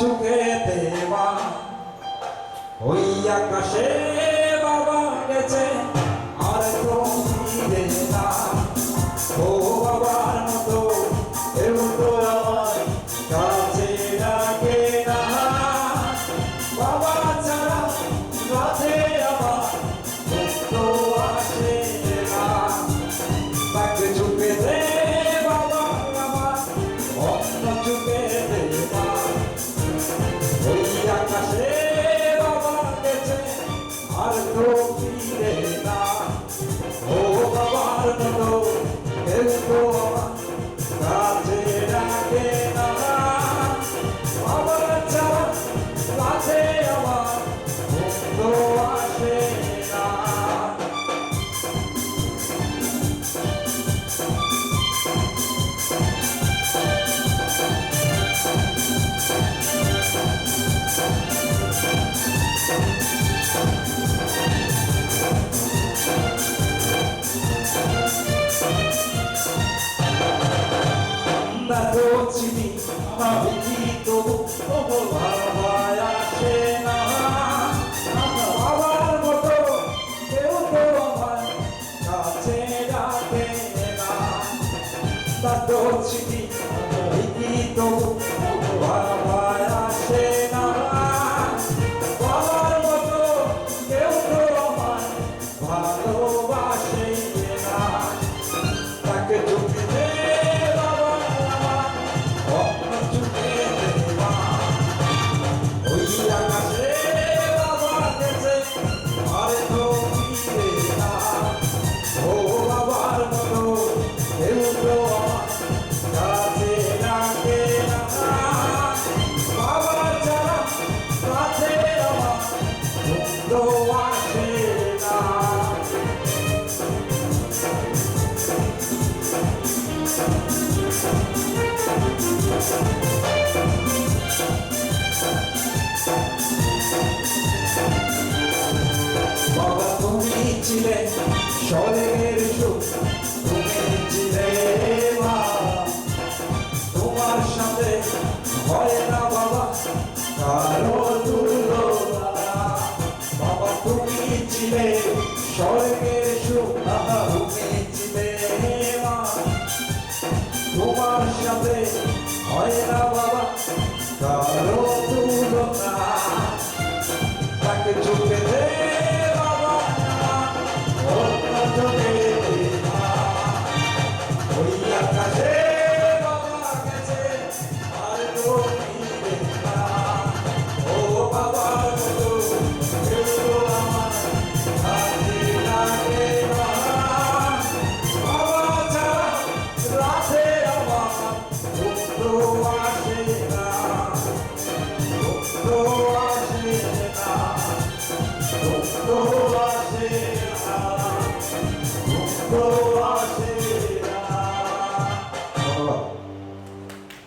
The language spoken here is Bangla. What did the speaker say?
চুকে দেওয়া ওই আকাশে বাবা গেছে আর তো ফিরে না। ও বাবার মতো কেউ তো আমার কাছে ডাকে না। বাবা ছাড়া কাছে আমার তো আসে না। তাকে চুকে দে বাবা আমার অন্য চুকে দেওয়া ওই আকাশে বাবা গেছে আর তো ফিরে না। ও বাবার মতো কেউ তো আমার কাছে ডাকে না। বাবা ছাড়া কাছে আমার তো আসে না। না তো চিনি না বুঝি তবু ভাবায় আসে না। বাবার মতো কেউ তো আমার কাছে ডাকে না। না তো চিনি না বুঝি তবু ভাবায় আসে না। বাবার মতো কেউ তো আমার ভালোবাসে না। তাকে চুকে দে বাবা আমার অন্য চুকে দেওয়া ওই আকাশে বাবা গেছে আর তো ফিরে না। ও বাবার মতো কেউ তো আমার কাছে ডাকে না। বাবা ছাড়া কাছে আমার তো আসে না। বাবা তুমি ছিলে স্বর্গের সুখ, তুমি ছিলে মা। তোমার সাথে হয় না বাবা কারো তুলনা। বাবা তুমি ছিলে স্বর্গের সুখ, তুমি ছিলে মা। তোমার সাথে হয় না বাবা কারো তুলনা। তাকে চুকে